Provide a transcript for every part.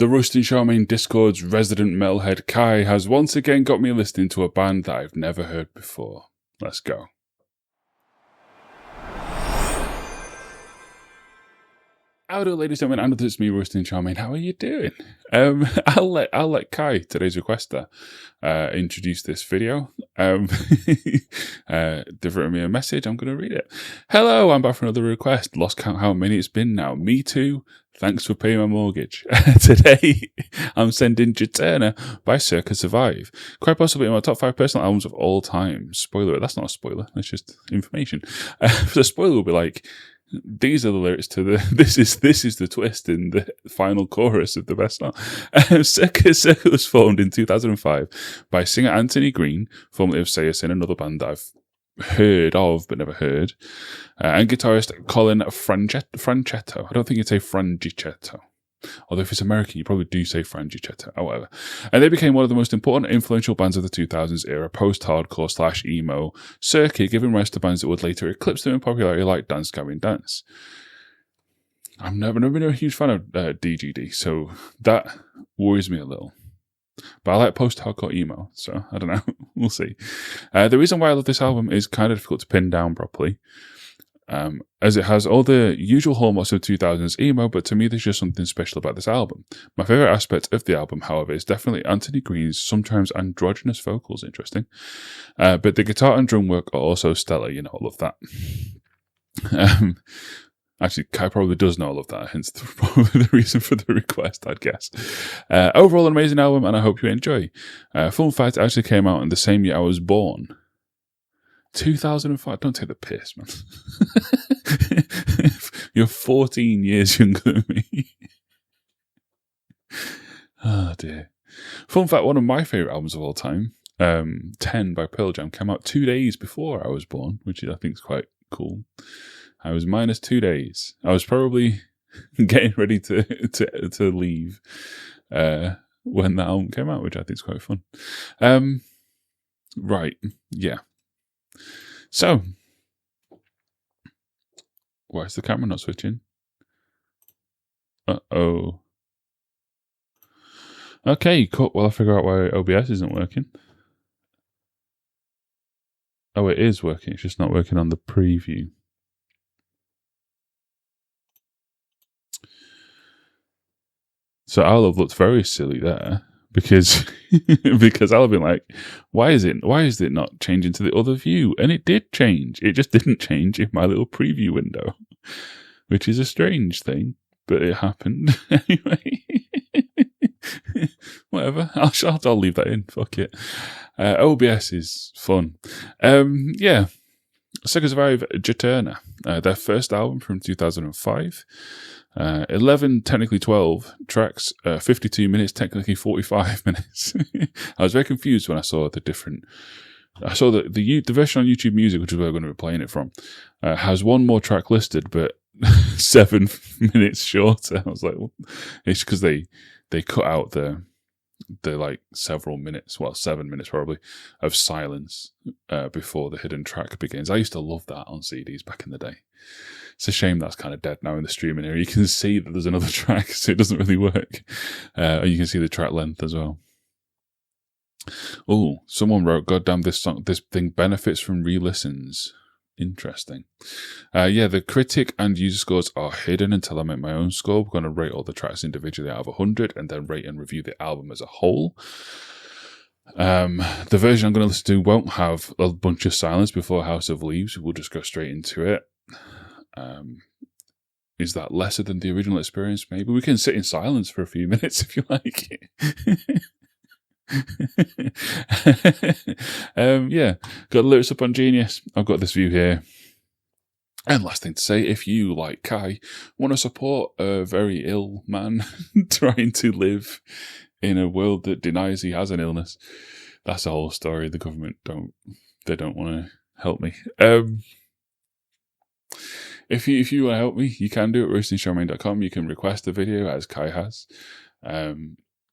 The Rusty Charmaine Discord's resident metalhead Kai has once again got me listening to a band that I've never heard before. Let's go. Howdy, ladies and gentlemen, and it's me, Rusty and Charmaine. How are you doing? I'll let Kai, today's requester, introduce this video. Deliver me a message. I'm going to read it. Hello, I'm back for another request. Lost count how many it's been now. Me too. Thanks for paying my mortgage. Today, I'm sending Juturna by Circa Survive. Quite possibly in my top 5 personal albums of all time. Spoiler, that's not a spoiler. That's just information. The spoiler will be like, these are the lyrics to the, this is the twist in the final chorus of the best song. Circa was formed in 2005 by singer Anthony Green, formerly of Say Us In, another band that I've heard of but never heard, and guitarist Colin Franchetto. I don't think you'd say Frangicetto. Although if it's American, you probably do say Frangicetto. However, and they became one of the most important, influential bands of the 2000s era, post-hardcore / emo Circa, giving rise to bands that would later eclipse them in popularity, like Dance Gavin Dance. I've never been a huge fan of DGD, so that worries me a little. But I like post-hardcore emo, so I don't know. We'll see. The reason why I love this album is kind of difficult to pin down properly, as it has all the usual hallmarks of 2000s emo, but to me there's just something special about this album. My favourite aspect of the album, however, is definitely Anthony Green's sometimes androgynous vocals, interesting. But the guitar and drum work are also stellar, you know, I love that. Actually, Kai probably does know all of that, hence probably the reason for the request, I'd guess. Overall, an amazing album, and I hope you enjoy. Fun fact, it actually came out in the same year I was born. 2005. Don't take the piss, man. You're 14 years younger than me. Oh, dear. Fun fact, one of my favourite albums of all time, 10 by Pearl Jam, came out 2 days before I was born, which I think is quite cool. I was minus 2 days. I was probably getting ready to leave when that album came out, which I think is quite fun. Right, yeah. So, why is the camera not switching? Uh-oh. Okay, cool. Well, I'll figure out why OBS isn't working. Oh, it is working. It's just not working on the preview. So I'll have looked very silly there because I'll have been like, why is it not changing to the other view? And it did change. It just didn't change in my little preview window, which is a strange thing, but it happened anyway. Whatever. I'll leave that in. Fuck it. OBS is fun. Yeah. Circa Survive Juturna, their first album from 2005. 11, technically 12 tracks, 52 minutes, technically 45 minutes. I was very confused when I saw the version on YouTube Music, which is where we're going to be playing it from, has one more track listed, but 7 minutes shorter. I was like, well, it's because they cut out the like several minutes, well, 7 minutes probably, of silence before the hidden track begins. I used to love that on CDs back in the day. It's a shame that's kind of dead now in the streaming area. You can see that there's another track, so it doesn't really work. You can see the track length as well. Oh, someone wrote, "Goddamn, this thing benefits from re-listens." Interesting. Yeah, the critic and user scores are hidden until I make my own score. We're going to rate all the tracks individually out of 100 and then rate and review the album as a whole. The version I'm going to listen to won't have a bunch of silence before House of Leaves. We'll just go straight into it. Is that lesser than the original experience? Maybe we can sit in silence for a few minutes if you like. Yeah, got lyrics up on Genius. I've got this view here. And last thing to say, if you, like Kai, want to support a very ill man trying to live in a world that denies he has an illness, that's the whole story. The government don't want to help me. If you want to help me, you can do it at roastingshowmain.com. You can request a video, as Kai has.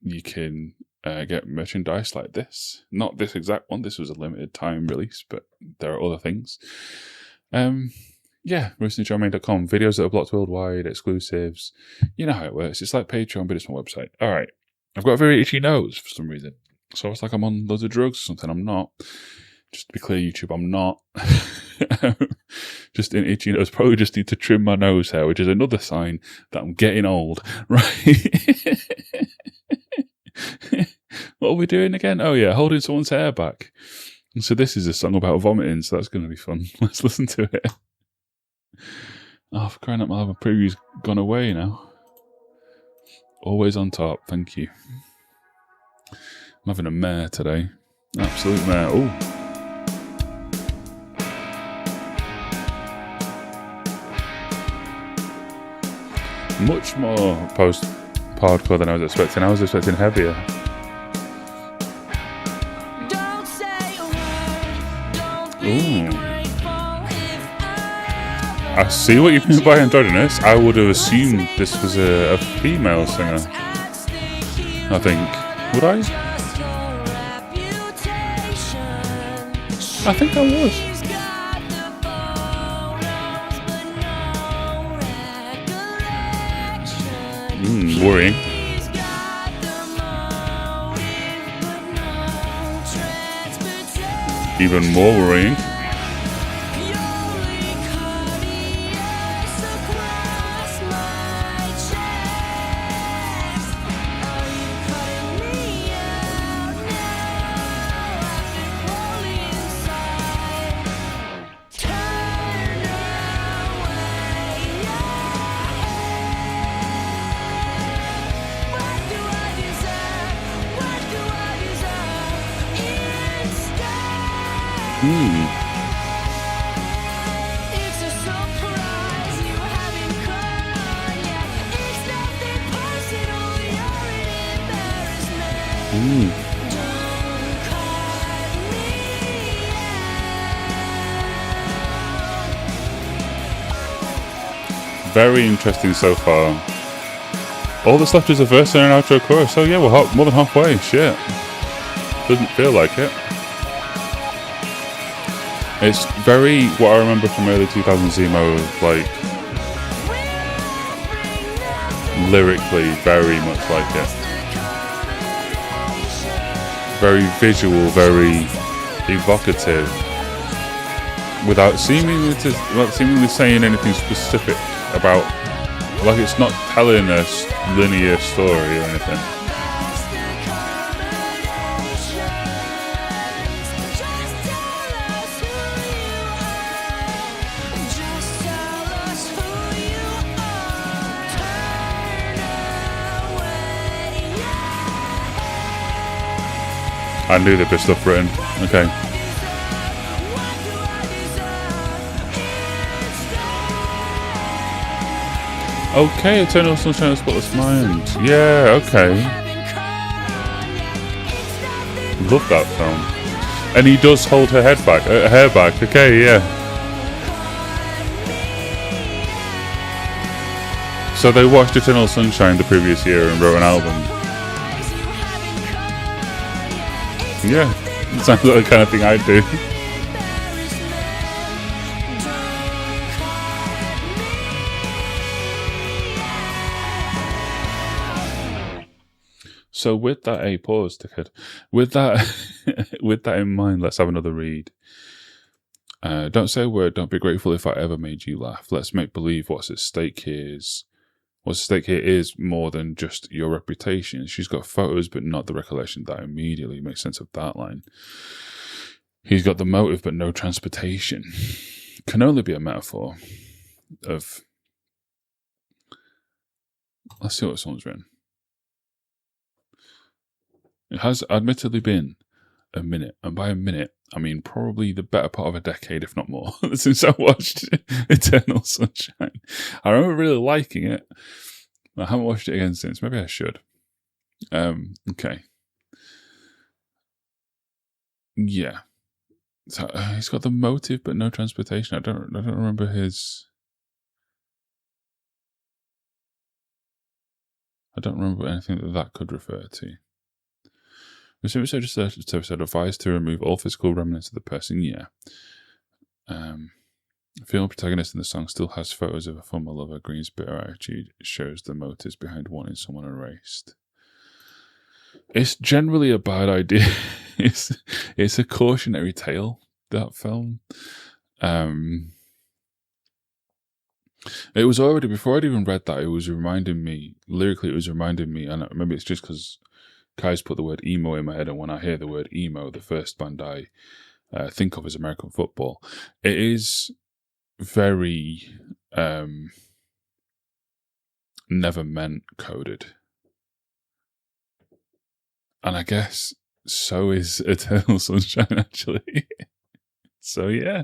You can get merchandise like this. Not this exact one. This was a limited time release, but there are other things. Yeah, roastingjohnmain.com. Videos that are blocked worldwide, exclusives. You know how it works. It's like Patreon, but it's my website. All right. I've got a very itchy nose for some reason. So it's like I'm on loads of drugs or something. I'm not. Just to be clear, YouTube, I'm not. Just an itchy nose. Probably just need to trim my nose hair, which is another sign that I'm getting old. Right? What are we doing again? Oh yeah, holding someone's hair back. And so this is a song about vomiting, so that's going to be fun. Let's listen to it. Oh, for crying out loud, my preview's gone away now. Always on top, thank you. I'm having a mare today. Absolute mare. Oh. Much more post-hardcore than I was expecting. I was expecting heavier. Ooh. I see what you mean by androgynous. I would have assumed this was a female singer. I think. Would I? I think I was. Worrying. Even more worrying. Very interesting so far. All that's left is a verse and an outro chorus. So yeah, we're more than halfway. Shit. Doesn't feel like it. It's very what I remember from early 2000s emo, like lyrically very much like it. Very visual, very evocative, without seemingly saying anything specific about, like it's not telling a linear story or anything. I knew there'd be stuff written. Okay. Okay, Eternal Sunshine of a Spotless Mind. Yeah, okay. Love that film. And he does hold her hair back. Okay, yeah. So they watched Eternal Sunshine the previous year and wrote an album. Yeah, it sounds like the kind of thing I'd do. So with that, pause, dickhead. With that, with that in mind, let's have another read. Don't say a word. Don't be grateful if I ever made you laugh. Let's make believe what's at stake here is more than just your reputation. She's got photos, but not the recollection. That immediately makes sense of that line. He's got the motive, but no transportation. Can only be a metaphor of. Let's see what someone's written. It has admittedly been a minute, and by a minute, I mean probably the better part of a decade, if not more, since I watched Eternal Sunshine. I remember really liking it. I haven't watched it again since. Maybe I should. Okay. Yeah. So he's got the motive, but no transportation. I don't remember his. I don't remember anything that could refer to. Was it just advised to remove all physical remnants of the person? Yeah. The female protagonist in the song still has photos of her former lover. Green's bitter attitude shows the motives behind wanting someone erased. It's generally a bad idea. It's a cautionary tale, that film. It was already, before I'd even read that, it was reminding me, lyrically it was reminding me, and maybe it's just because Kai's put the word emo in my head, and when I hear the word emo, the first band I think of is American Football. It is very never meant coded. And I guess so is Eternal Sunshine, actually. So yeah,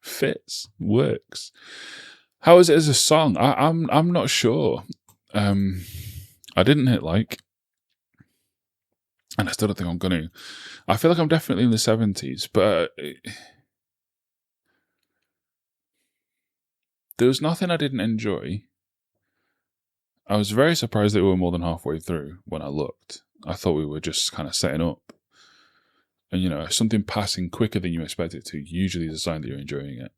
fits, works. How is it as a song? I'm not sure. I didn't hit like, and I still don't think I'm gonna. I feel like I'm definitely in the 70s, but there was nothing I didn't enjoy. I was very surprised that we were more than halfway through when I looked. I thought we were just kind of setting up. And, you know, something passing quicker than you expect it to usually is a sign that you're enjoying it.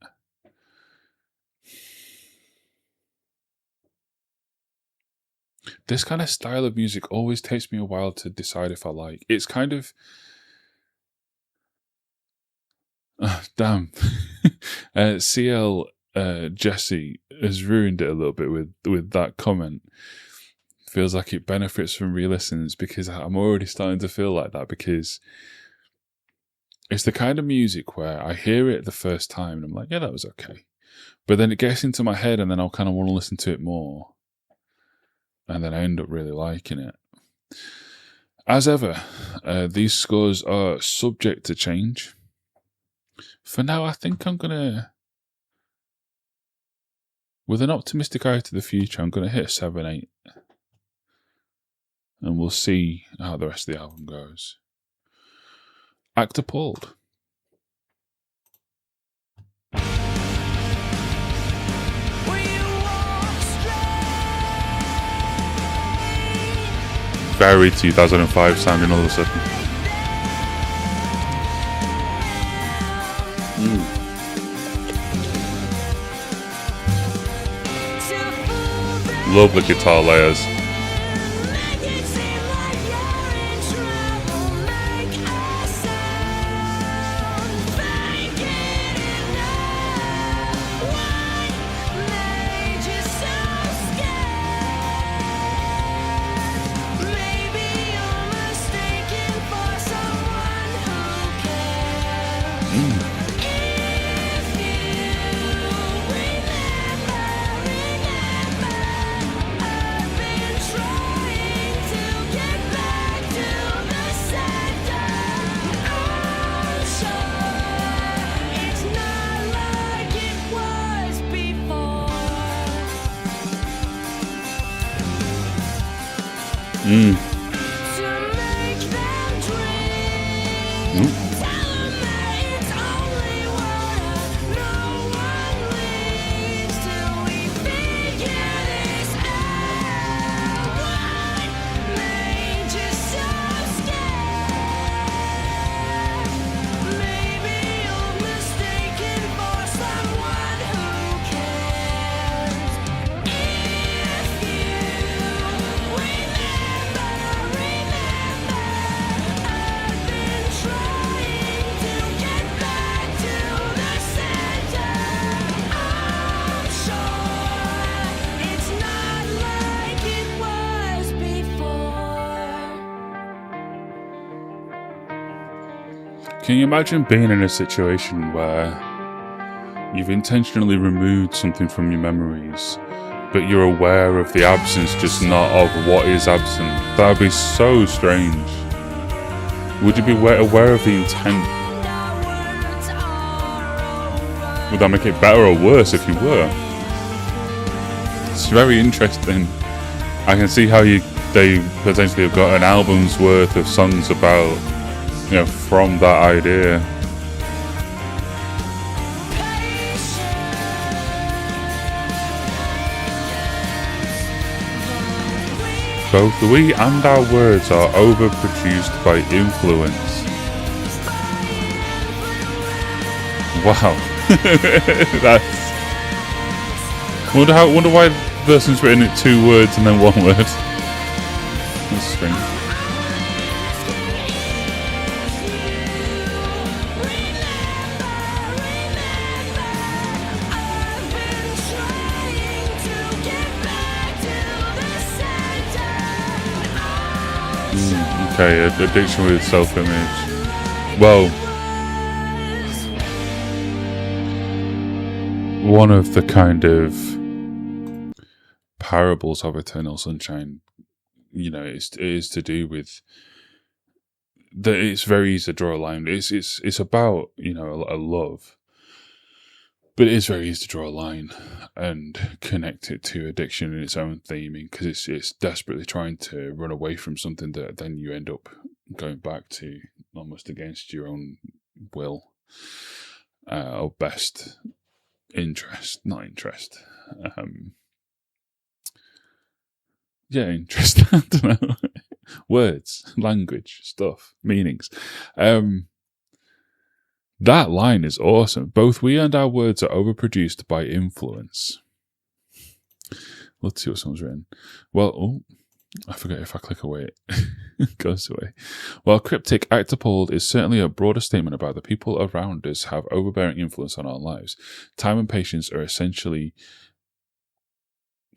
This kind of style of music always takes me a while to decide if I like. It's kind of... damn. CL Jesse has ruined it a little bit with that comment. Feels like it benefits from re-listens, because I'm already starting to feel like that, because it's the kind of music where I hear it the first time and I'm like, yeah, that was okay. But then it gets into my head and then I'll kind of want to listen to it more. And then I end up really liking it. As ever, these scores are subject to change. For now, I think I'm going to, with an optimistic eye to the future, I'm going to hit a 7-8. And we'll see how the rest of the album goes. Act Appalled. Very 2005 sounding all of a sudden. Love the guitar layers. Can you imagine being in a situation where you've intentionally removed something from your memories, but you're aware of the absence, just not of what is absent? That would be so strange. Would you be aware of the intent? Would that make it better or worse if you were? It's very interesting. I can see how they potentially have got an album's worth of songs about, you know, from that idea. Both we and our words are overproduced by influence. Wow. That's Wonder why the person's written it 2 words and then 1 word. That's strange. Okay, addiction with self-image. Well, one of the kind of parables of Eternal Sunshine, you know, it is to do with that. It's very easy to draw a line. It's about, you know, a love, but it is very easy to draw a line and connect it to addiction in its own theming, because it's desperately trying to run away from something that then you end up going back to almost against your own will, or best interest, not interest. Interest. I don't know. Words, language, stuff, meanings. That line is awesome. Both we and our words are overproduced by influence. Let's see what someone's written. Well, I forget, if I click away, it goes away. Well, cryptic Octopold is certainly a broader statement about the people around us have overbearing influence on our lives. Time and patience are essentially...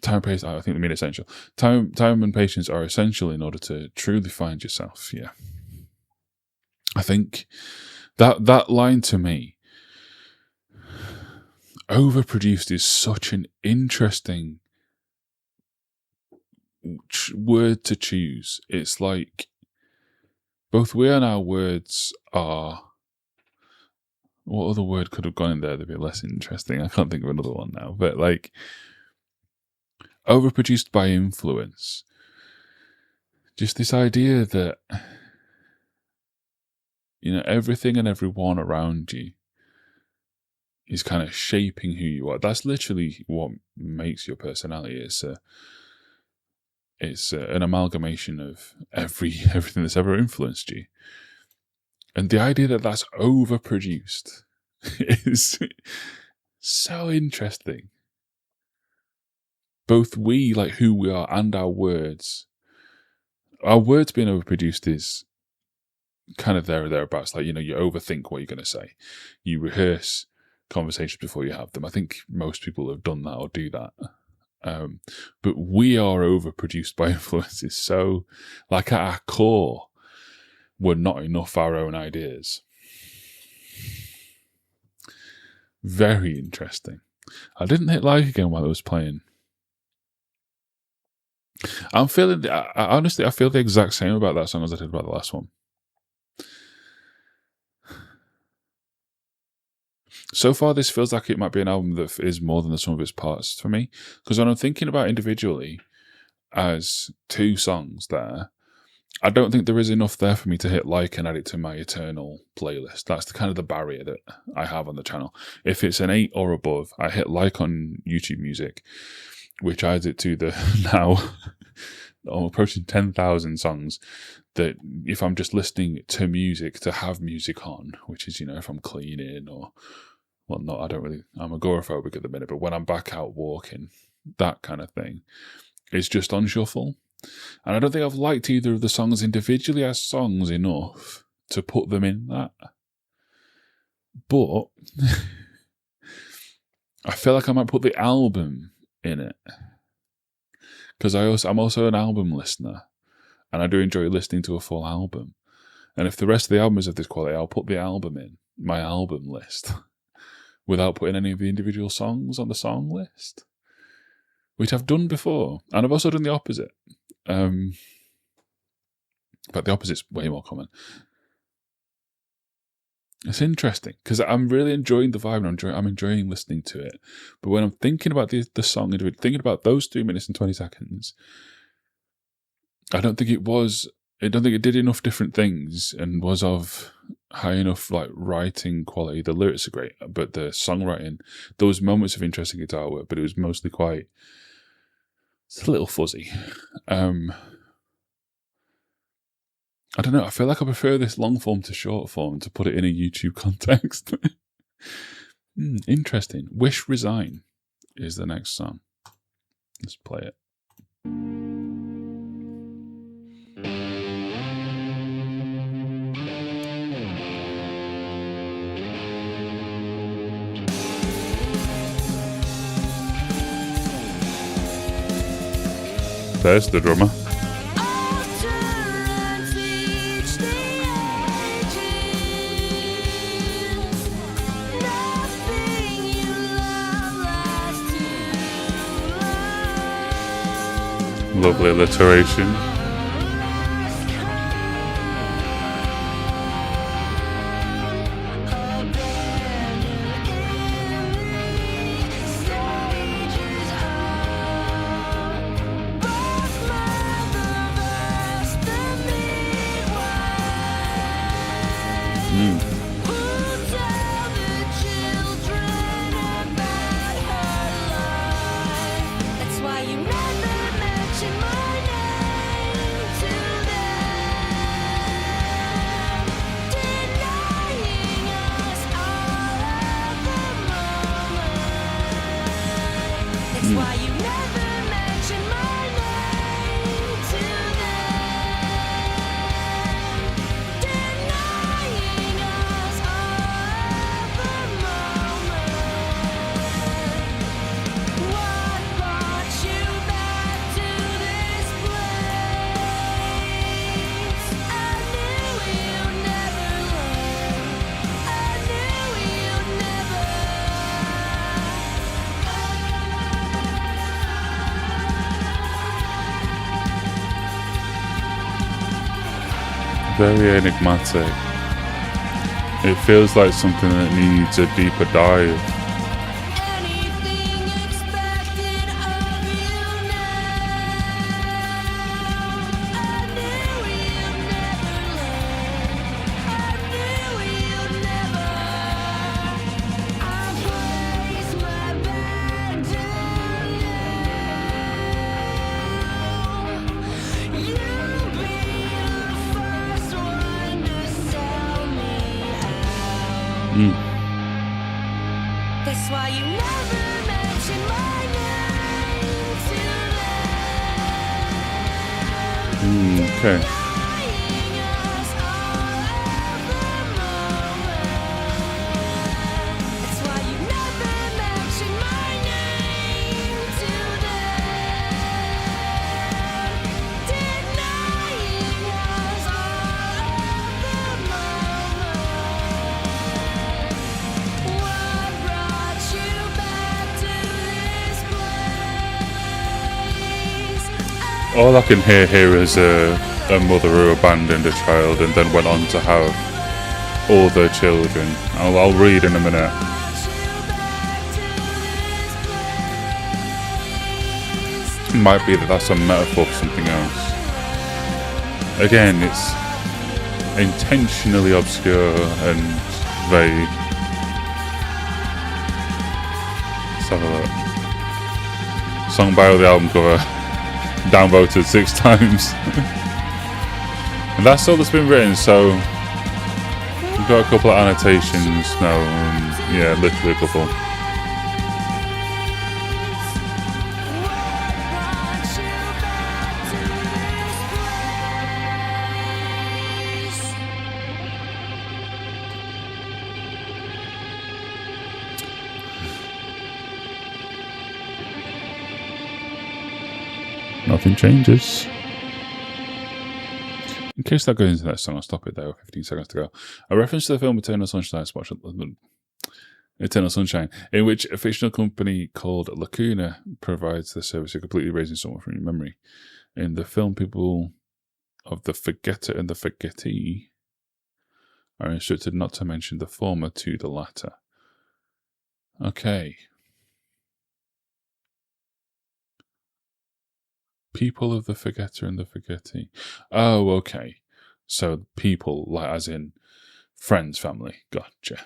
I think they mean essential. Time and patience are essential in order to truly find yourself. Yeah. I think that line to me, overproduced, is such an interesting word to choose. It's like both we and our words are... What other word could have gone in there that'd be less interesting? I can't think of another one now, but like... Overproduced by influence. Just this idea that, you know, everything and everyone around you is kind of shaping who you are. That's literally what makes your personality. It's an amalgamation of everything that's ever influenced you. And the idea that that's overproduced is so interesting. Both we, like who we are, and our words. Our words being overproduced is kind of there or thereabouts. Like, you know, you overthink what you're going to say. You rehearse conversations before you have them. I think most people have done that or do that. But we are overproduced by influences. So, like at our core, we're not enough our own ideas. Very interesting. I didn't hit like again while it was playing. I'm feeling, honestly, I feel the exact same about that song as I did about the last one. So far, this feels like it might be an album that is more than the sum of its parts for me. Because when I'm thinking about individually as 2 songs there, I don't think there is enough there for me to hit like and add it to my eternal playlist. That's the kind of the barrier that I have on the channel. If it's an 8 or above, I hit like on YouTube Music, which adds it to the now approaching 10,000 songs that if I'm just listening to music to have music on, which is, you know, if I'm cleaning or, well, not, I don't really, I'm agoraphobic at the minute, but when I'm back out walking, that kind of thing, it's just on shuffle. And I don't think I've liked either of the songs individually as songs enough to put them in that. But I feel like I might put the album in it, because I'm also an album listener, and I do enjoy listening to a full album. And if the rest of the album is of this quality, I'll put the album in my album list without putting any of the individual songs on the song list, which I've done before. And I've also done the opposite, but the opposite's way more common. It's interesting because I'm really enjoying the vibe and I'm enjoying listening to it. But when I'm thinking about the song, thinking about those 3 minutes and 20 seconds, I don't think it did enough different things and was of high enough like writing quality. The lyrics are great, but the songwriting, there was moments of interesting guitar work, but it was mostly it's a little fuzzy. I don't know, I feel like I prefer this long form to short form to put it in a YouTube context. Interesting. Wish Resign is the next song. Let's play it. There's the drummer. Lovely alliteration. Very enigmatic. It feels like something that needs a deeper dive. That's why you never mention my name to them. Okay. That's why you never mention my name to them. Denying us all of the moment. What brought you back to this place? All I can hear here is a mother who abandoned a child and then went on to have all their children. I'll read in a minute. Might be that that's a metaphor for something else. Again, it's intentionally obscure and vague. Let's have a look. Song bio of the album cover. Downvoted 6 times. And that's all that's been written, so we've got a couple of annotations now. Yeah, literally a couple. Nothing changes. In case that goes into that song, I'll stop it there. 15 seconds to go. A reference to the film Eternal Sunshine, in which a fictional company called Lacuna provides the service of completely erasing someone from your memory. In the film, people of the forgetter and the forgettee are instructed not to mention the former to the latter. Okay. People of the forgetter and the forgettee. Oh, okay. So people, like as in friends, family. Gotcha.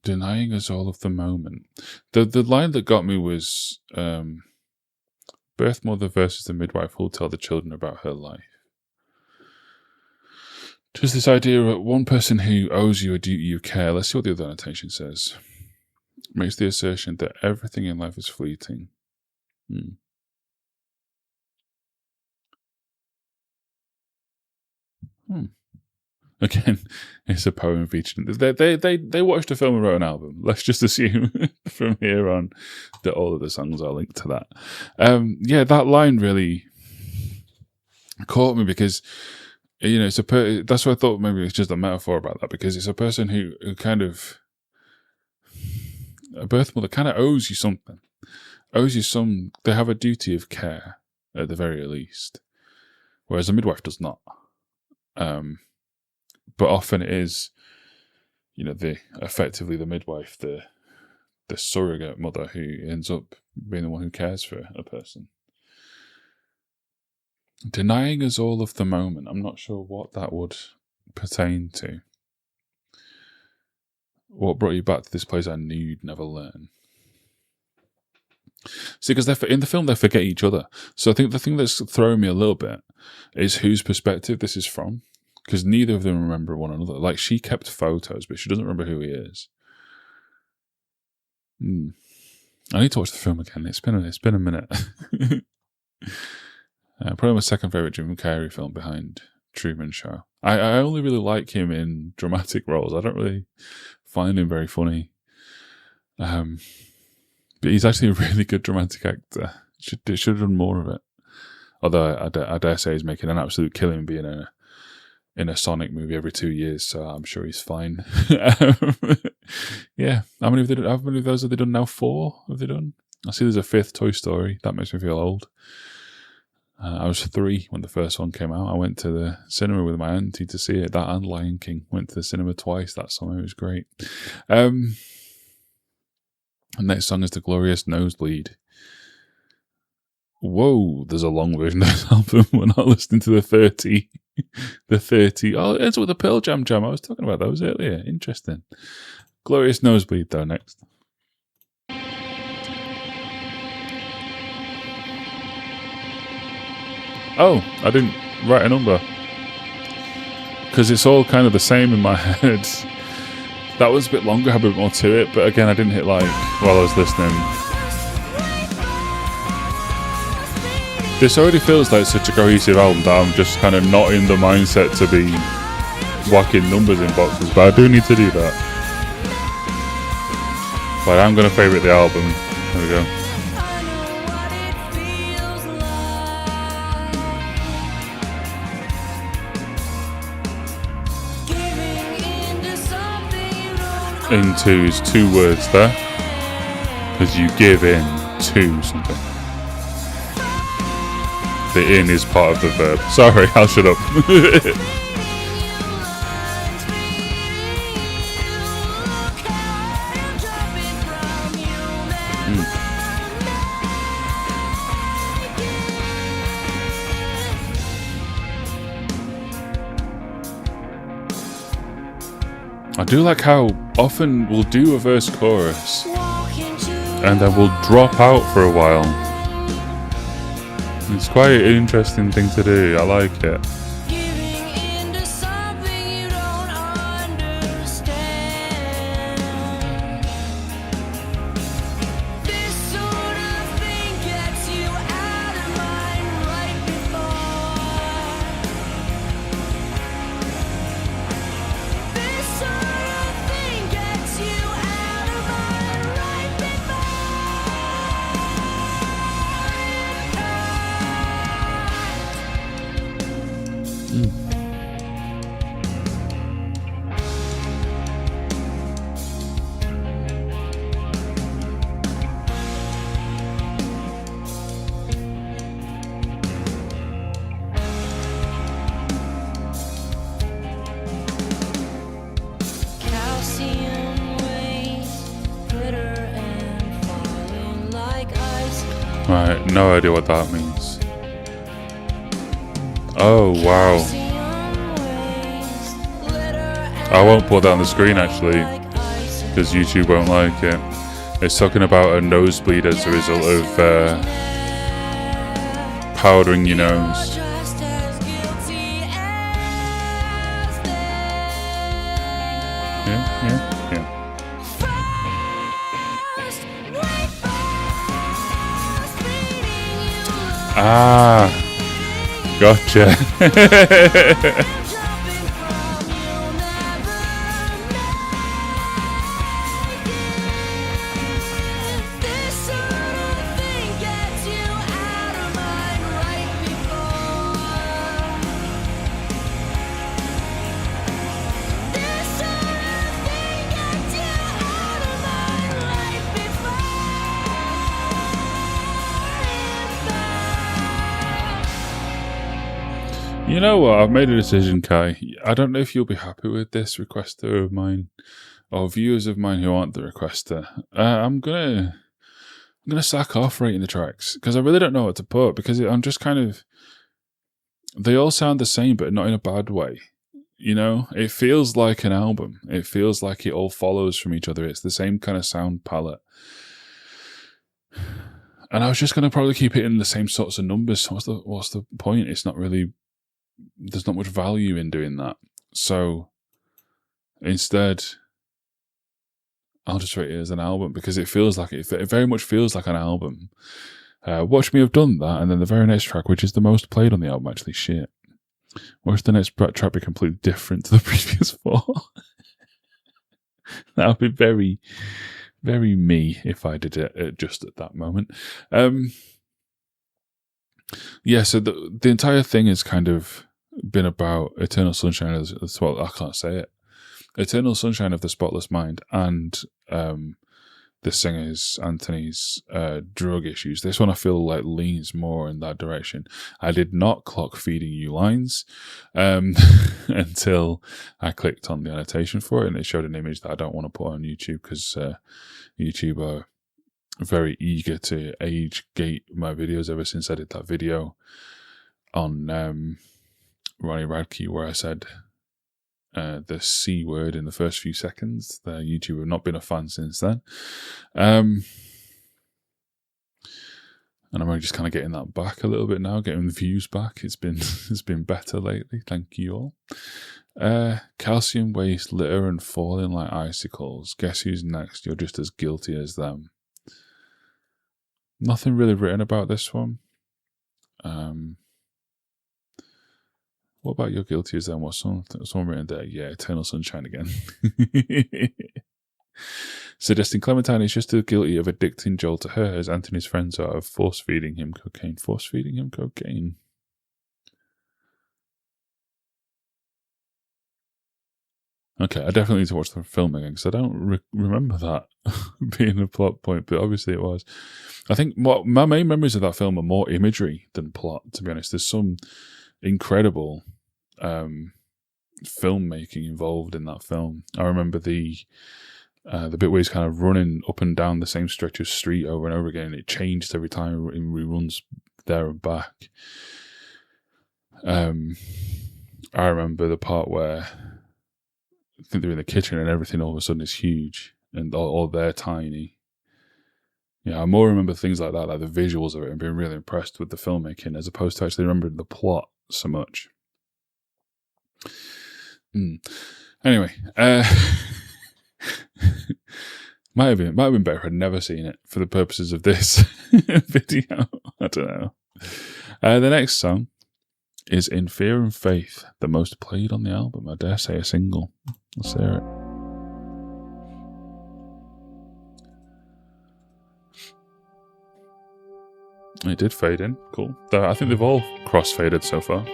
Denying us all of the moment. The line that got me was birth mother versus the midwife who'll tell the children about her life. Just this idea of one person who owes you a duty of care. Let's see what the other annotation says. makes the assertion that everything in life is fleeting. Again, it's a poem featured. They watched a film and wrote an album. Let's just assume from here on that all of the songs are linked to that. That line really caught me because, you know, that's what I thought maybe it's just a metaphor about that, because it's a person who kind of, a birth mother kind of owes you something. They have a duty of care at the very least, whereas a midwife does not. But often it is, you know, effectively the midwife, the surrogate mother, who ends up being the one who cares for a person. Denying us all of the moment. I'm not sure what that would pertain to. What brought you back to this place I knew you'd never learn? See, because in the film they forget each other. So I think the thing that's throwing me a little bit is whose perspective this is from. Because neither of them remember one another. Like, she kept photos, but she doesn't remember who he is. I need to watch the film again. It's been a minute. Probably my second favourite Jim Carrey film behind Truman Show. I only really like him in dramatic roles. I don't really find him very funny. But he's actually a really good dramatic actor. Should have done more of it. Although I dare say he's making an absolute killing being in a Sonic movie every 2 years, so I'm sure he's fine. Yeah. How many of those have they done now? 4 have they done? I see there's a 5th Toy Story. That makes me feel old. I was 3 when the first one came out. I went to the cinema with my auntie to see it. That and Lion King. Went to the cinema twice that summer. It was great. The next song is The Glorious Nosebleed. Whoa, there's a long version of this album. We're not listening to the 30. The 30. Oh, it ends with the Pearl Jam. I was talking about those earlier. Interesting. Glorious Nosebleed, though, next. Oh, I didn't write a number. Because it's all kind of the same in my head. That was a bit longer, had a bit more to it, but again, I didn't hit like while I was listening. This already feels like such a cohesive album that I'm just kind of not in the mindset to be whacking numbers in boxes, but I do need to do that. But I'm going to favourite the album. There we go. Into is 2 words there, because you give in to something. The in is part of the verb. Sorry, I'll shut up. I do like how often we'll do a verse chorus and then we'll drop out for a while. It's quite an interesting thing to do. I like it. Right, no idea what that means. Oh, wow. I won't put that on the screen actually, because YouTube won't like it. It's talking about a nosebleed as a result of powdering your nose. Yeah. Ah, gotcha. You know what? I've made a decision, Kai. I don't know if you'll be happy with this requester of mine, or viewers of mine who aren't the requester. I'm gonna sack off rating the tracks because I really don't know what to put. Because I'm just kind of, they all sound the same, but not in a bad way. You know, it feels like an album. It feels like it all follows from each other. It's the same kind of sound palette. And I was just going to probably keep hitting the same sorts of numbers. What's the point? It's not really, there's not much value in doing that. So instead, I'll just rate it as an album because it feels like it very much feels like an album. Watch Me Have Done That, and then the very next track, which is the most played on the album, actually, shit. Watch the next track be completely different to the previous four. That would be very, very me if I did it just at that moment. Yeah, so the entire thing has kind of been about Eternal Sunshine of the, well, I can't say it. Eternal Sunshine of the Spotless Mind and the singer's, Anthony's, drug issues. This one I feel like leans more in that direction. I did not clock Feeding You lines until I clicked on the annotation for it, and it showed an image that I don't want to put on YouTube because YouTube are very eager to age gate my videos ever since I did that video on Ronnie Radke where I said the C word in the first few seconds. The YouTube have not been a fan since then. And I'm only just kind of getting that back a little bit now, getting the views back. It's been better lately. Thank you all. Calcium waste, litter and falling like icicles. Guess who's next? You're just as guilty as them. Nothing really written about this one. What about You're Guilty as Them? What's someone written there? Yeah, Eternal Sunshine again. Suggesting Clementine is just as guilty of addicting Joel to her as Anthony's friends are of force-feeding him cocaine. Force-feeding him cocaine? Okay, I definitely need to watch the film again because I don't remember that being a plot point, but obviously it was. I think what my main memories of that film are more imagery than plot, to be honest. There's some incredible filmmaking involved in that film. I remember the bit where he's kind of running up and down the same stretch of street over and over again. It changed every time he runs there and back. I remember the part where I think they're in the kitchen and everything all of a sudden is huge and all they're tiny. Yeah, I more remember things like that, like the visuals of it, and being really impressed with the filmmaking as opposed to actually remembering the plot so much. Anyway, might have been better if I'd never seen it for the purposes of this video. I don't know. The next song is In Fear and Faith, the most played on the album. I dare say a single. Let's hear it. It did fade in. Cool. I think they've all cross-faded so far.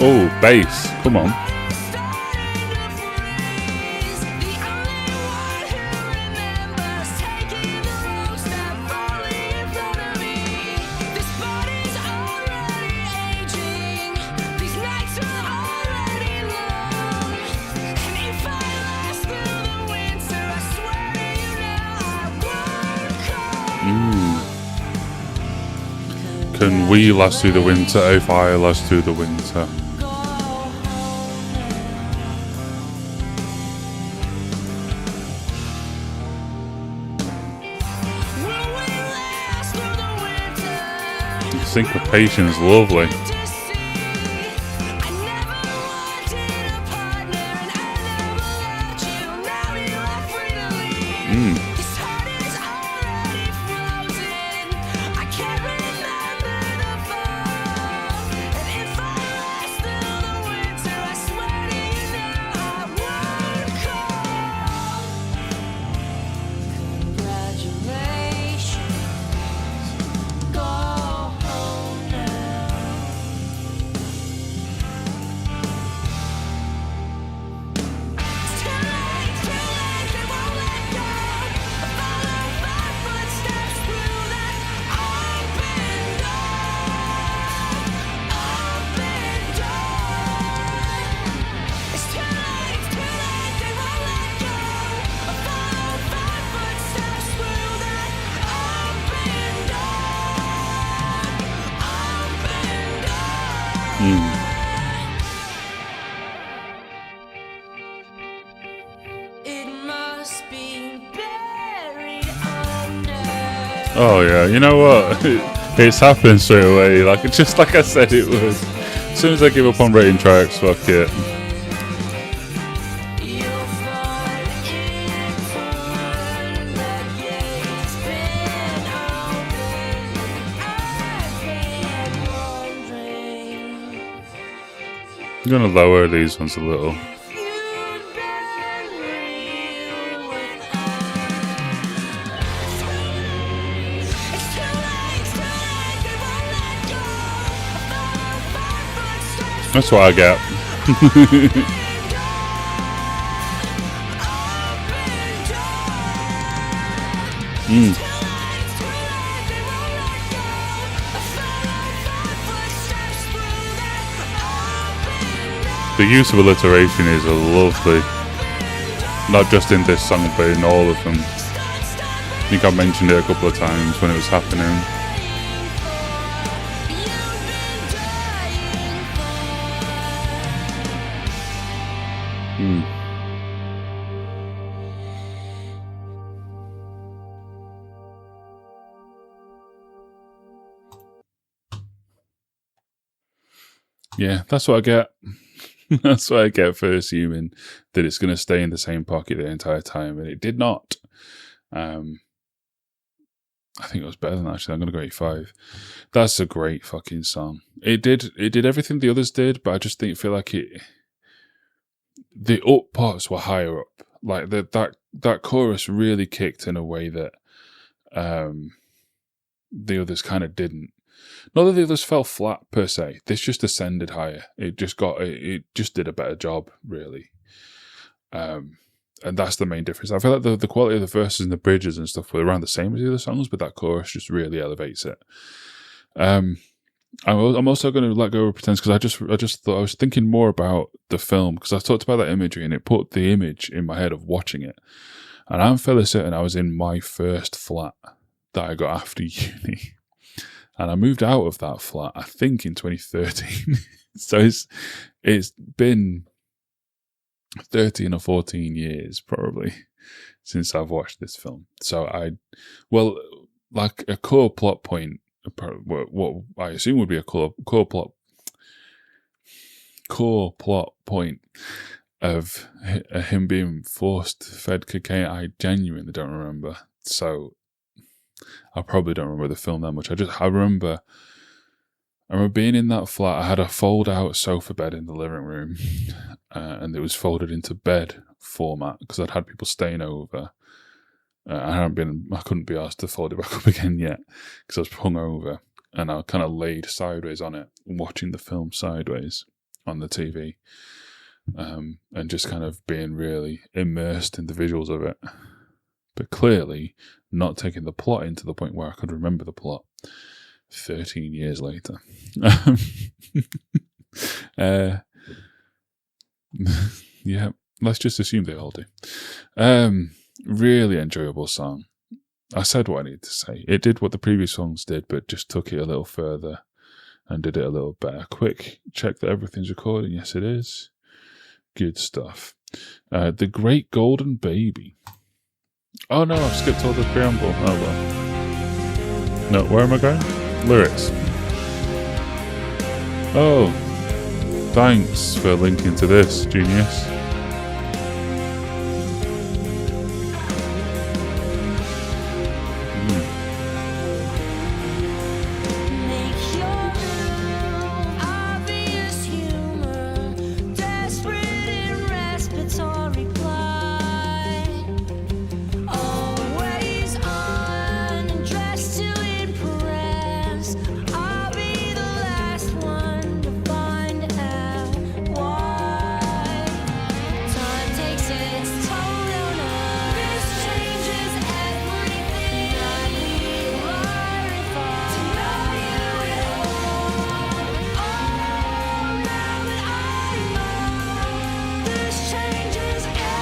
Oh, bass. Come on. Can we last through the winter if I last through the winter? syncopation's lovely. Oh yeah, you know what? It's happened straight away. Like it's just like I said it was. As soon as I give up on rating tracks, fuck it. I'm gonna lower these ones a little. That's what I get. The use of alliteration is lovely. Not just in this song, but in all of them. I think I mentioned it a couple of times when it was happening. Yeah, that's what I get. That's what I get for assuming that it's going to stay in the same pocket the entire time, and it did not. I think it was better than that, actually. I'm going to go 85. That's a great fucking song. It did everything the others did, but I just feel like the up parts were higher up. Like that chorus really kicked in a way that the others kind of didn't. Not that the others fell flat per se. This just ascended higher. It just did a better job, really. And that's the main difference. I feel like the quality of the verses and the bridges and stuff were around the same as the other songs, but that chorus just really elevates it. I'm also going to let go of pretense because I just thought I was thinking more about the film because I talked about that imagery and it put the image in my head of watching it. And I'm fairly certain I was in my first flat that I got after uni. And I moved out of that flat, I think, in 2013. So it's been 13 or 14 years, probably, since I've watched this film. So like a core plot point, what I assume would be a core plot point of him being forced fed cocaine, I genuinely don't remember. So I probably don't remember the film that much. I remember being in that flat. I had a fold-out sofa bed in the living room, and it was folded into bed format because I'd had people staying over. I couldn't be asked to fold it back up again yet because I was hungover, and I kind of laid sideways on it, watching the film sideways on the TV, and just kind of being really immersed in the visuals of it. But clearly not taking the plot into the point where I could remember the plot 13 years later. Yeah, let's just assume they all do. Really enjoyable song. I said what I needed to say. It did what the previous songs did, but just took it a little further and did it a little better. Quick check that everything's recording. Yes, it is. Good stuff. The Great Golden Baby. Oh no, I've skipped all the preamble. Oh well. No, where am I going? Lyrics. Oh, thanks for linking to this, genius. Make your obvious humor desperate in respiratory plight. Always on and dressed to impress. I'll be the last one to find out why. Time takes its toll on us. This changes everything. I need clarify to know you at all. Oh, now that I know, this changes everything.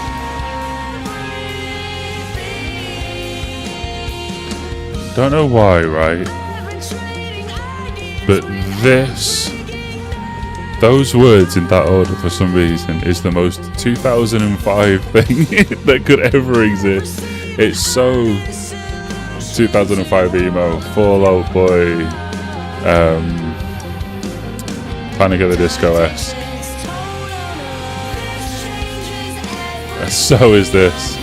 Don't know why, right? Never trading ideas. But those words in that order for some reason is the most 2005 thing that could ever exist. It's so 2005 emo, Fall Out Boy, Panic at the Disco-esque. Its toll on us. This changes everything. So is this.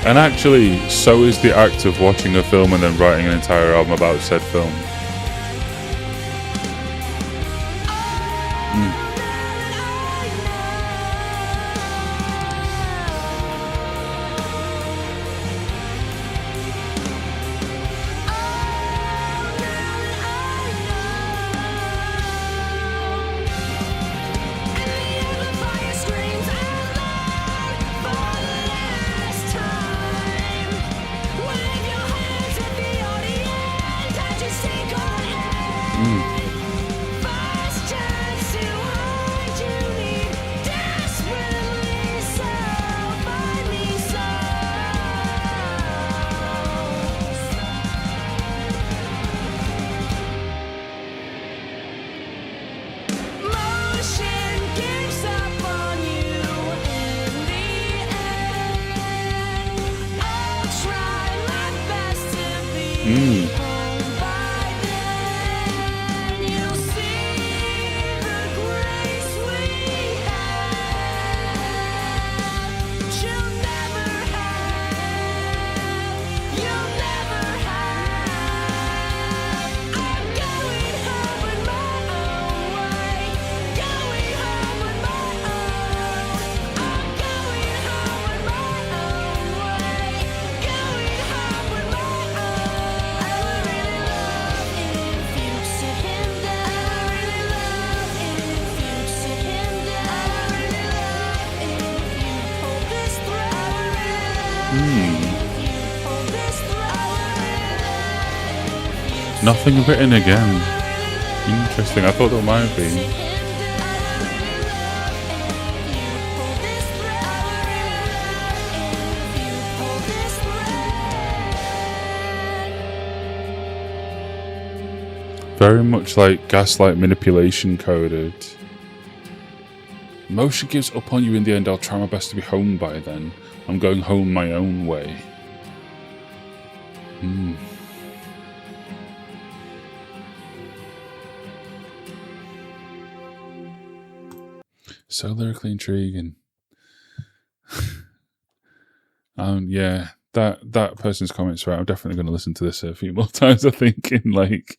And actually, so is the act of watching a film and then writing an entire album about said film. Nothing written again. Interesting. I thought there might have been. Very much like gaslight manipulation coded. Motion gives up on you in the end. I'll try my best to be home by then. I'm going home my own way. So lyrically intriguing. Yeah, that person's comments right. I'm definitely going to listen to this a few more times. I think, and like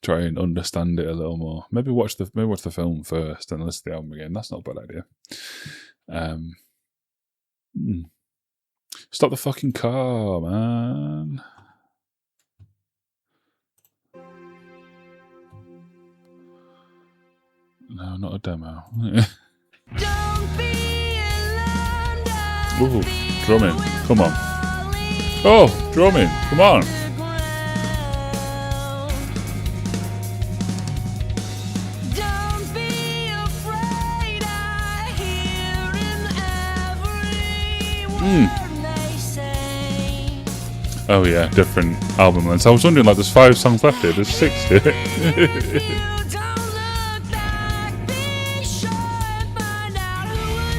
try and understand it a little more. Maybe watch the film first and listen to the album again. That's not a bad idea. Stop the fucking car, man. No, not a demo. Don't be alarmed. Ooh, drumming. Come on. Oh, drumming. Come on. Don't be afraid. I hear in every word they say. Oh yeah, different album lengths. I was wondering, like, there's 5 songs left here. There's 6 here. You don't look back. Be sure and find out who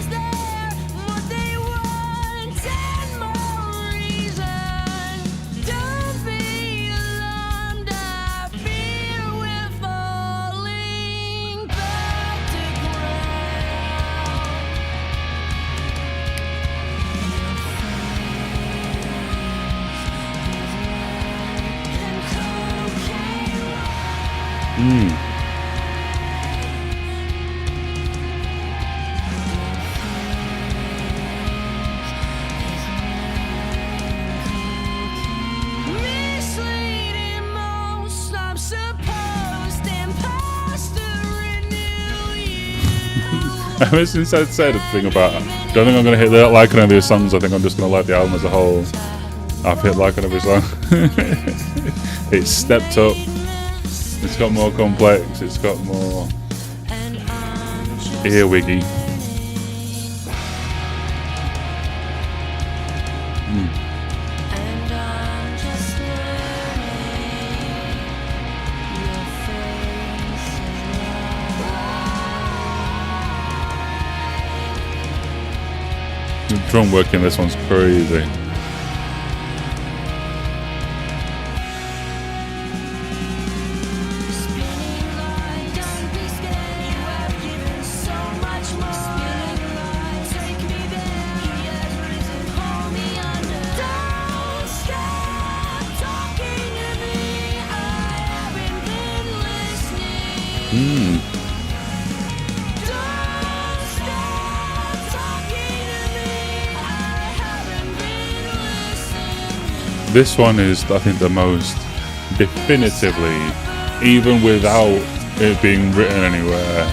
Ever since I said the thing about, don't think I'm going to hit like on any of these songs, I think I'm just going to like the album as a whole. I've hit like on every song. It's stepped up. It's got more complex. It's got more earwiggy. The drum work in this one's crazy. This one is, I think, the most definitively, even without it being written anywhere,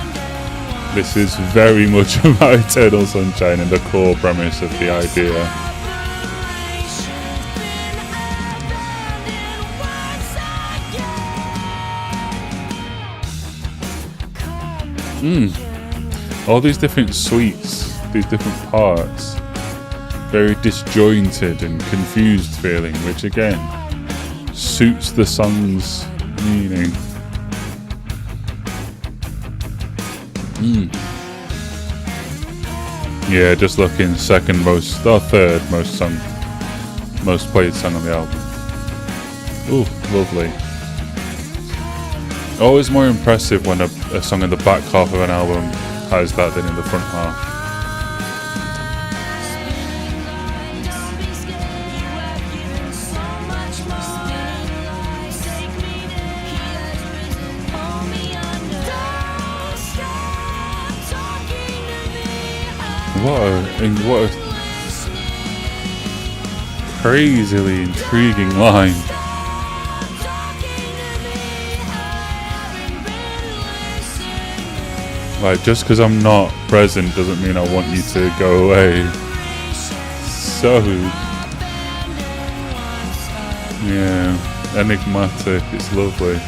this is very much about Eternal Sunshine and the core premise of the idea. All these different suites, these different parts, very disjointed and confused feeling, which again suits the song's meaning. Yeah, just looking second most or third most played song on the album. Ooh, lovely. Always more impressive when a song in the back half of an album has that than in the front half. What a crazily intriguing line. Like, just because I'm not present doesn't mean I want you to go away. So, yeah, enigmatic, it's lovely.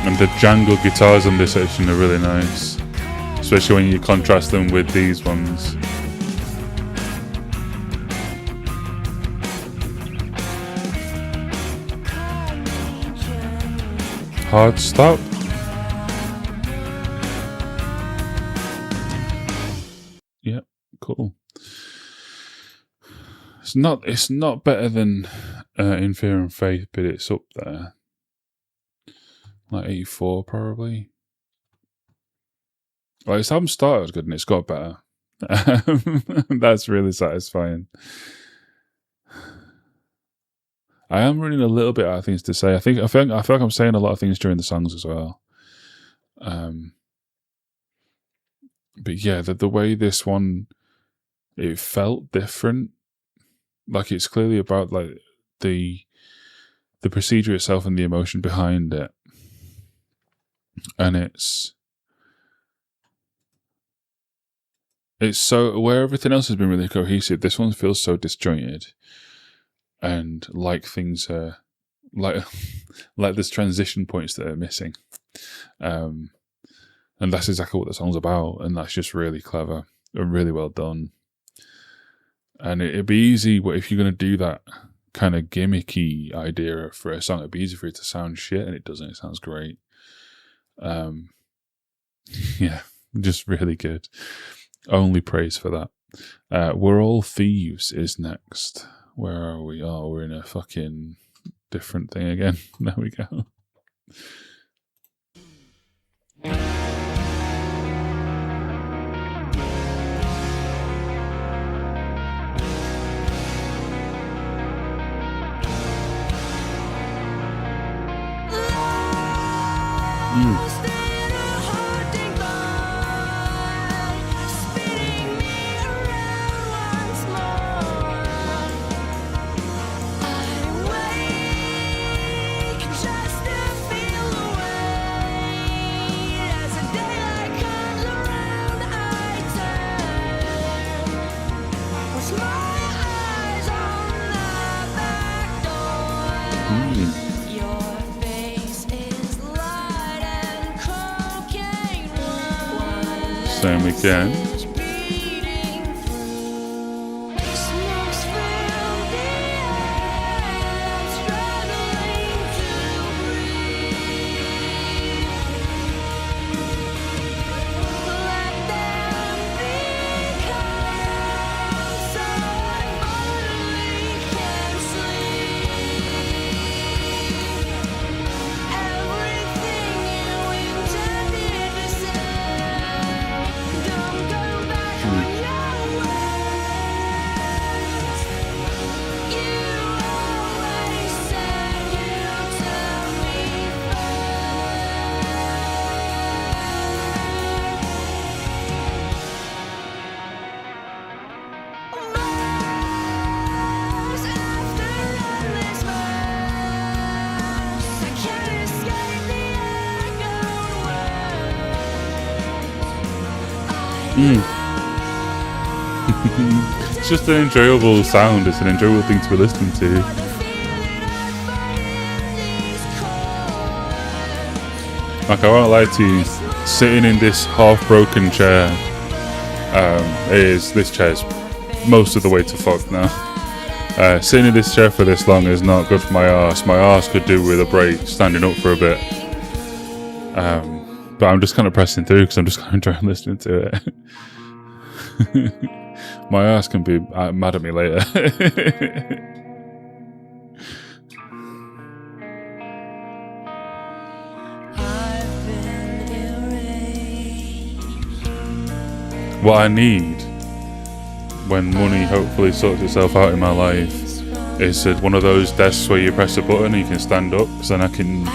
And the jangle guitars on this section are really nice, especially when you contrast them with these ones. Hard stop. Yeah, cool. It's not better than In Fear and Faith, but it's up there. Like 84 probably. Well, this album started good and it's got better. That's really satisfying. I am running a little bit out of things to say. I feel like I'm saying a lot of things during the songs as well. But yeah, the way this one, it felt different. Like it's clearly about like the procedure itself and the emotion behind it. And it's so, where everything else has been really cohesive, this one feels so disjointed, and like things are like there's transition points that are missing, and that's exactly what the song's about, and that's just really clever and really well done. And it'd be easy if you're going to do that kind of gimmicky idea for a song, it'd be easy for it to sound shit, and it doesn't. It sounds great. Yeah, just really good. Only praise for that. We're All Thieves is next. Where are we? Oh, we're in a fucking different thing again. There we go. Just same again. It's just an enjoyable sound. It's an enjoyable thing to be listening to. Like, I won't lie to you, sitting in this half-broken chair, this chair's most of the way to fuck now. Sitting in this chair for this long is not good for my arse. My arse could do with a break, standing up for a bit. But I'm just kind of pressing through because I'm just kind of enjoying listening to it. My ass can be mad at me later. What I need when money hopefully sorts itself out in my life is one of those desks where you press a button and you can stand up, because then I can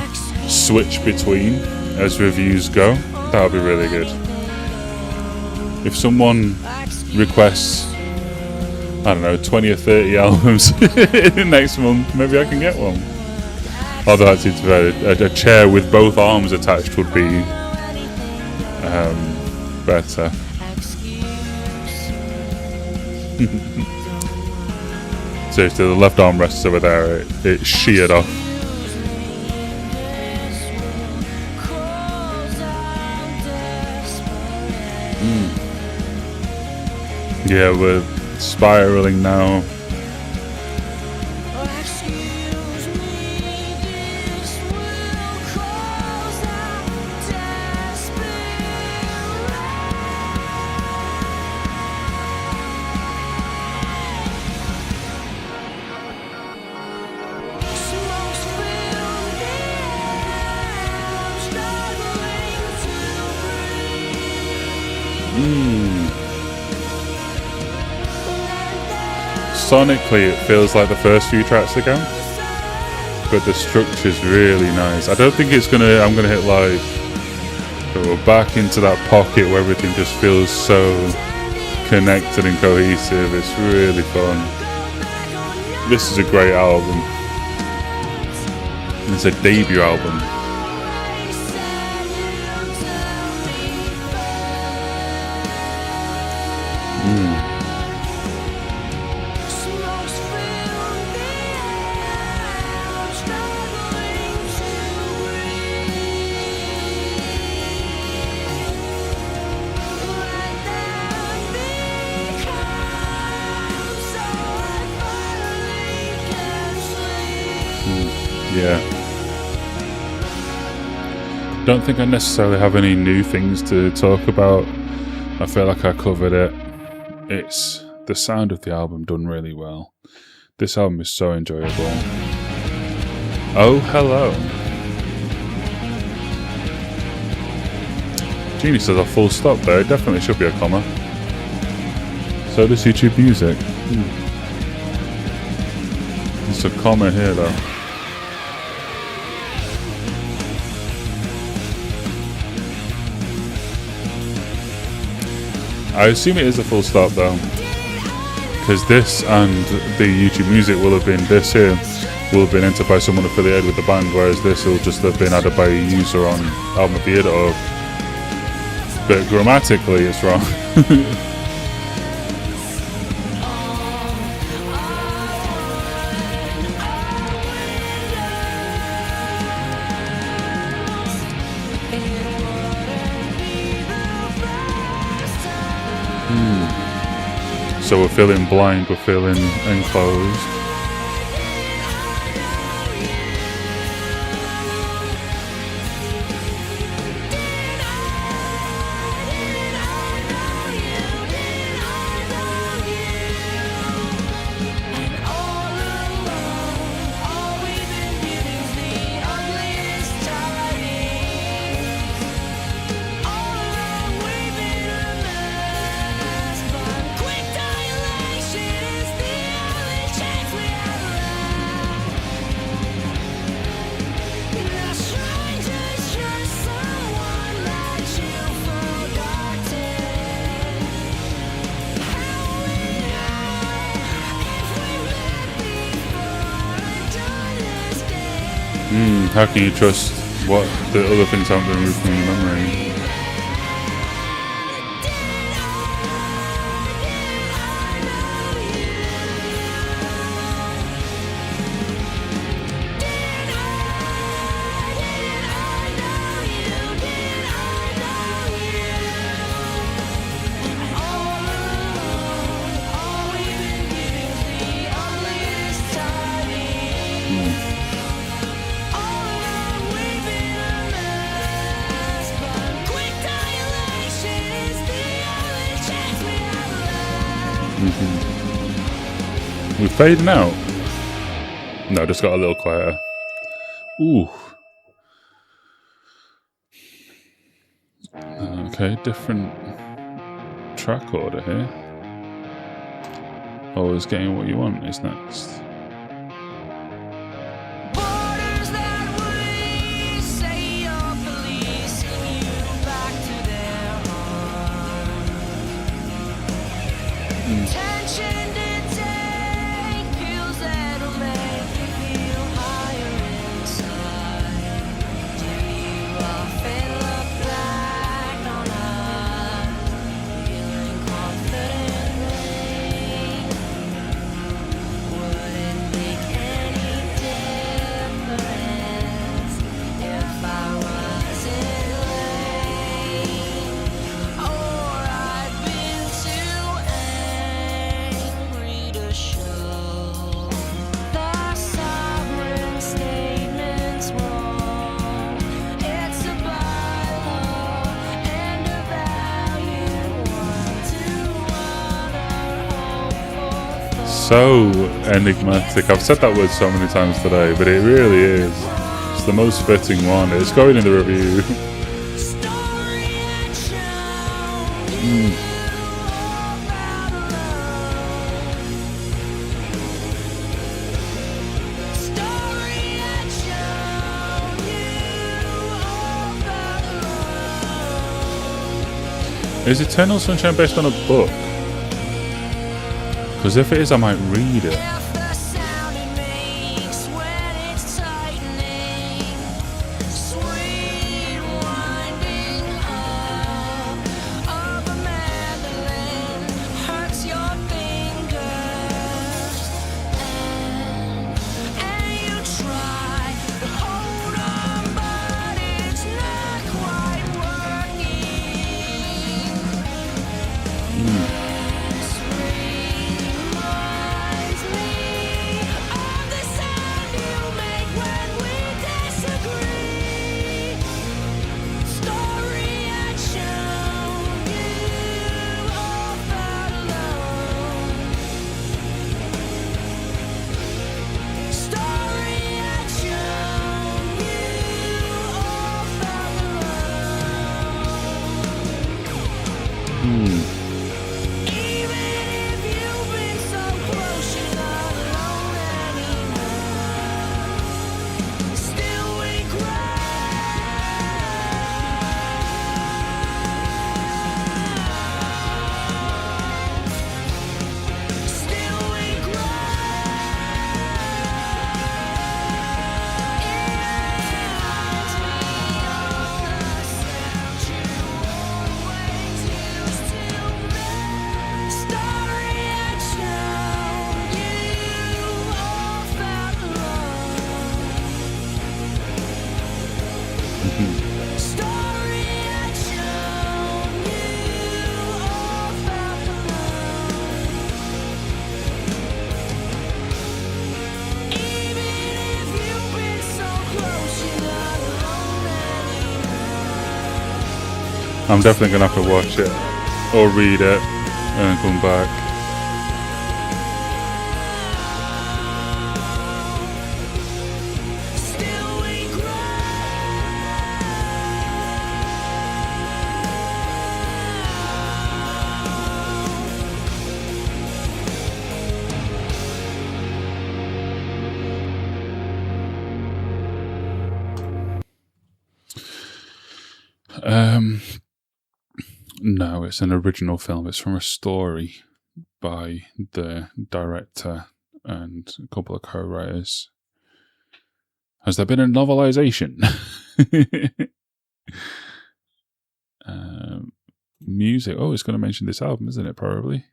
switch between as reviews go. That would be really good. If someone requests, I don't know, 20 or 30 albums next month, maybe I can get one. Although actually, a chair with both arms attached would be better. Seriously, the left arm rests over there, it's sheared off. Yeah, we're spiraling now. Sonically, it feels like the first few tracks again, but the structure's really nice. I don't think I'm gonna hit live, but we're back into that pocket where everything just feels so connected and cohesive. It's really fun. This is a great album. It's a debut album. Yeah. Don't think I necessarily have any new things to talk about. I feel like I covered it. It's the sound of the album done really well. This album is so enjoyable. Oh, hello. Genie says a full stop there. It definitely should be a comma. So does YouTube Music. There's a comma here though. I assume it is a full stop though, because this and the YouTube Music will have been, this here will have been entered by someone affiliated with the band, whereas this will just have been added by a user on Album of the Year. But grammatically it's wrong. So we're feeling blind, we're feeling enclosed. How can you trust what the other things haven't been removed from your memory? We're fading out. No, just got a little quieter. Ooh. Okay, different track order here. Always getting what you want is next. Borders that we say are policing you back to their home. Tension to take pills that'll make you feel higher inside. Do you often look back on us, feeling confidently? Would it make any difference if I wasn't late? Or I'd been too angry to show the sovereign statements wrong. It's a bylaw and a value one to honor hopeful So enigmatic. I've said that word so many times today, but it really is. It's the most fitting one. It's going in the review. story and show you about love. Story and show you about love. Is Eternal Sunshine based on a book? Because if it is, I might read it. If the sound it makes when it's tightening, sweet winding up of a mandolin hurts your fingers, and you try to hold on, but it's not quite working. Reminds me I'm definitely going to have to watch it or read it and come back. Still we No, it's an original film. It's from a story by the director and a couple of co-writers. Has there been a novelization? Music. Oh, it's going to mention this album, isn't it? Probably.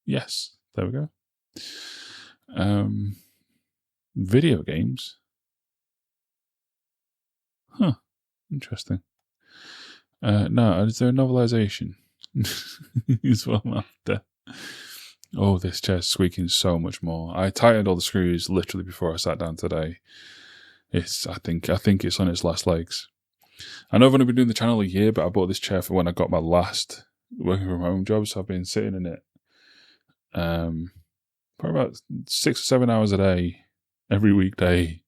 Yes. There we go. Video games. Huh. Interesting. No, is there a novelization? Is what I'm after. Oh, this chair's squeaking so much more. I tightened all the screws literally before I sat down today. I think it's on its last legs. I know I've only been doing the channel a year, but I bought this chair for when I got my last working from home job, so I've been sitting in it for about 6 or 7 hours a day, every weekday,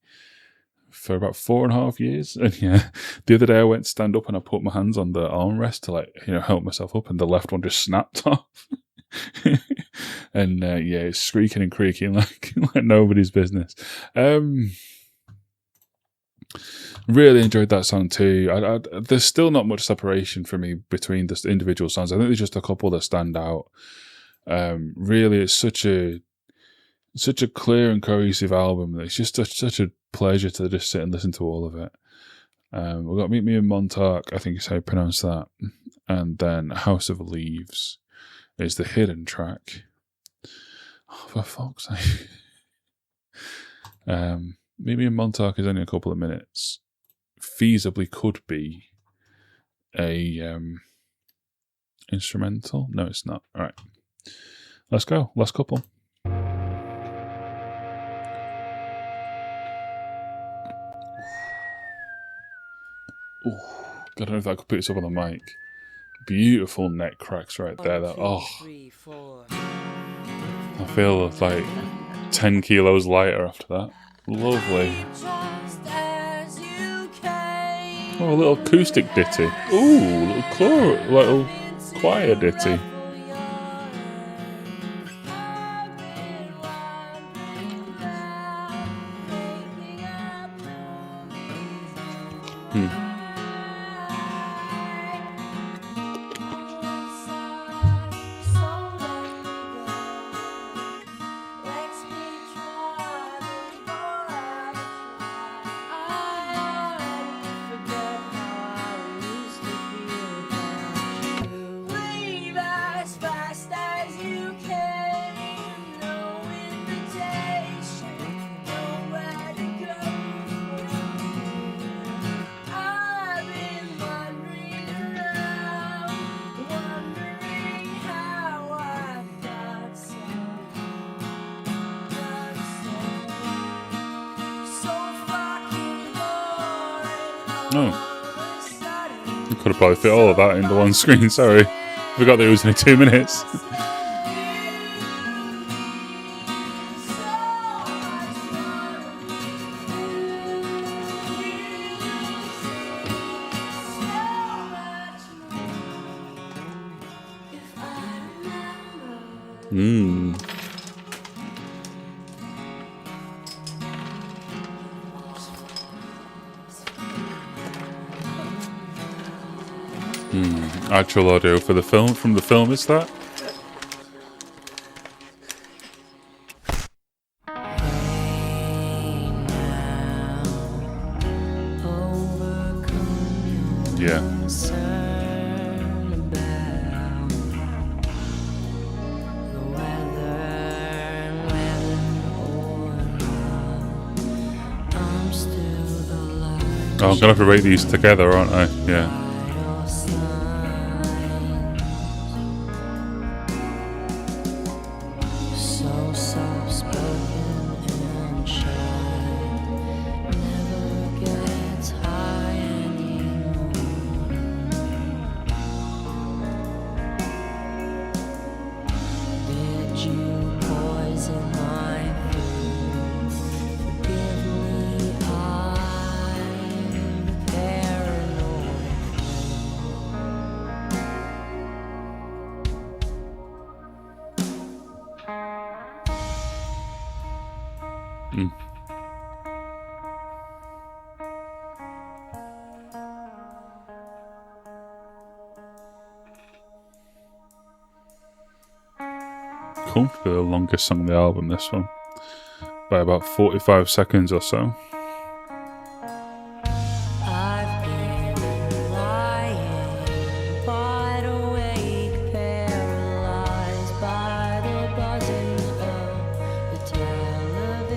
for about 4.5 years. And yeah, the other day I went to stand up and I put my hands on the armrest to help myself up, and the left one just snapped off. And yeah, it's squeaking and creaking like nobody's business. Really enjoyed that song too. There's still not much separation for me between the individual songs. I think there's just a couple that stand out. Really, it's such a clear and cohesive album. It's just such a pleasure to just sit and listen to all of it. We've got Meet Me in Montauk, I think is how you pronounce that. And then House of Leaves is the hidden track. Oh, for fuck's sake. Meet Me in Montauk is only a couple of minutes. Feasibly could be a instrumental. No, it's not. All right. Let's go. Last couple. Ooh, I don't know if I could put this up on the mic. Beautiful neck cracks right there. I feel like 10 kilos lighter after that. Lovely. Oh, a little acoustic ditty. Ooh, little choir ditty. Oh. You could have probably fit all of that into one screen, sorry. Forgot that it was only 2 minutes. Actual audio for the film, from the film, is that? Yeah. Oh, I'm gonna have to rate these together, aren't I? Yeah. comfortably the longest song on the album, this one, by about 45 seconds or so. I've been lying, wide awake, paralyzed by the buzzing of the television.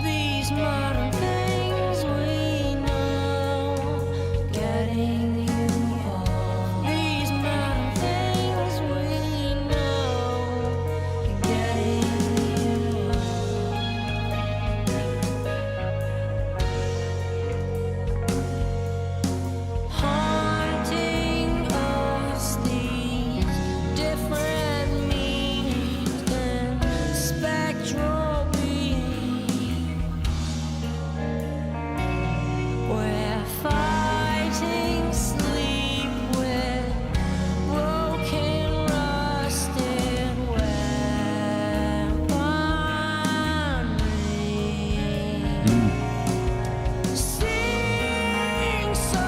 These modern things we know, getting you off. These modern things we know, getting you haunting us, these different meanings and spectral beings. We're fighting sleep with broken, rusted weaponry. Sing so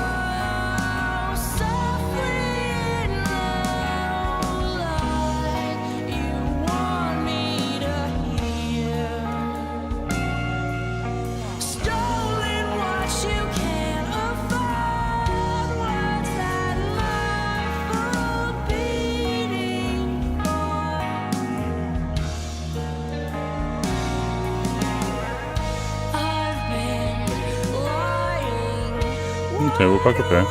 softly and loud, like you want me to hear. Stolen what you can't afford. What's that mindful beating for? I've been lying. Okay, we're back up there.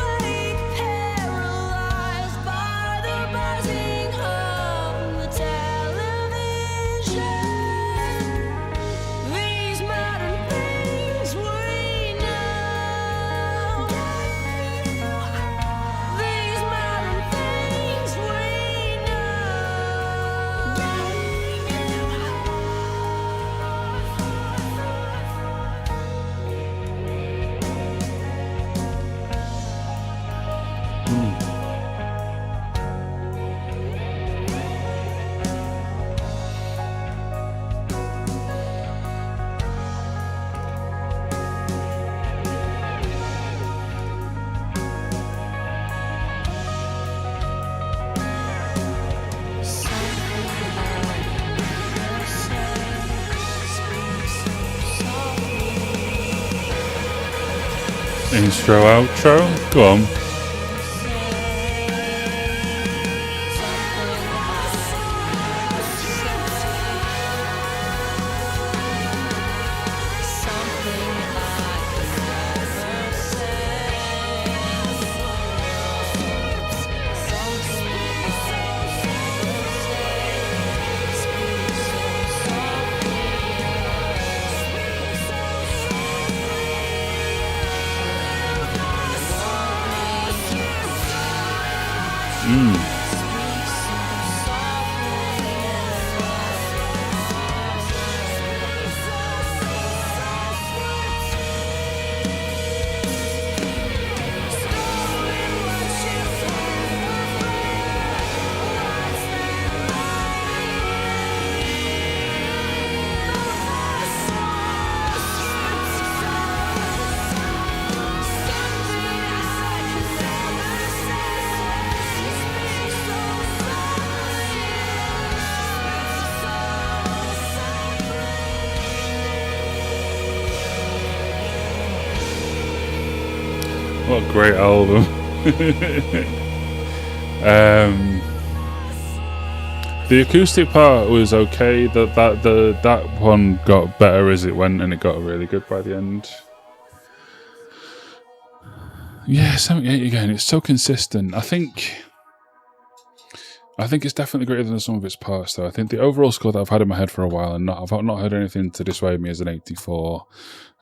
Paralyzed by the buzzing of the television. These modern things we know. These modern things we Intro, outro. Go on. What a great album. The acoustic part was okay. That one got better as it went, and it got really good by the end. Yeah, 78 again. It's so consistent. I think it's definitely greater than the sum of its parts, though. I think the overall score that I've had in my head for a while, and I've not heard anything to dissuade me, is an 84.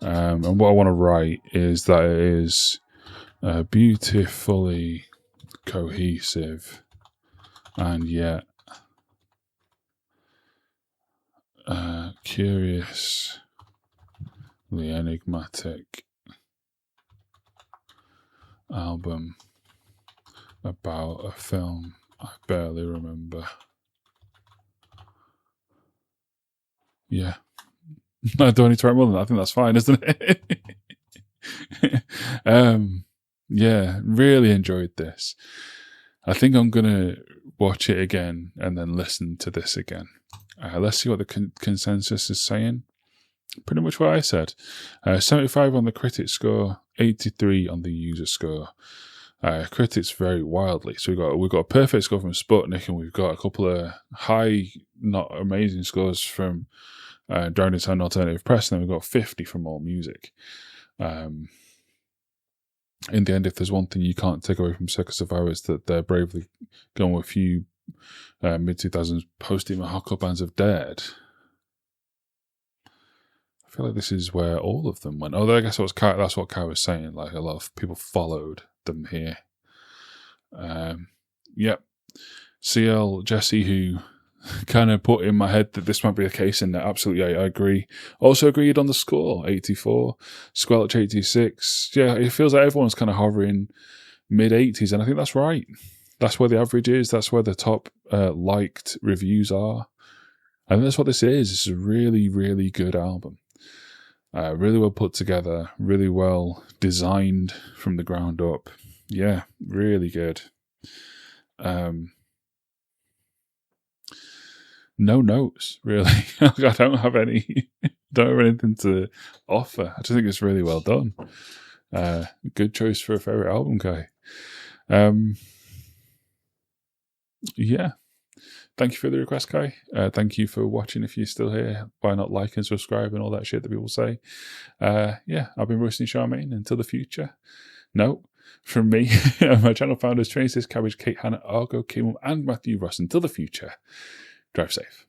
And what I want to write is that it is beautifully cohesive, and yet curiously enigmatic album about a film I barely remember. Yeah. I don't need to write more than that. I think that's fine, isn't it? Yeah, really enjoyed this. I think I'm going to watch it again and then listen to this again. Let's see what the consensus is saying. Pretty much what I said. 75 on the critic score, 83 on the user score. Critics vary wildly. So we've got a perfect score from Sputnik, and we've got a couple of high, not amazing scores from Drowning Sound Alternative Press, and then we've got 50 from AllMusic. In the end, if there's one thing you can't take away from Circa Survival, is that they're bravely going with a few mid-2000s post-emo hardcore bands have dared. I feel like this is where all of them went. Although I guess that's what Kai was saying. Like, a lot of people followed them here. Yep. CL Jesse, who kind of put in my head that this might be the case, and absolutely I agree. Also agreed on the score, 84. Squelch, 86. Yeah, it feels like everyone's kind of hovering mid-80s, and I think that's right. That's where the average is. That's where the top liked reviews are. And that's what this is. It's a really, really good album. Really well put together, really well designed from the ground up. Yeah, really good. No notes, really. I don't have anything to offer. I just think it's really well done. Good choice for a favourite album, Kai. Yeah. Thank you for the request, Kai. Thank you for watching. If you're still here, why not like and subscribe and all that shit that people say? Yeah, I've been Rusty Charmaine. Until the future. No, from me, my channel founders, Tracy, Cabbage, Kate, Hannah, Argo, Kim, and Matthew Ross. Until the future, drive safe.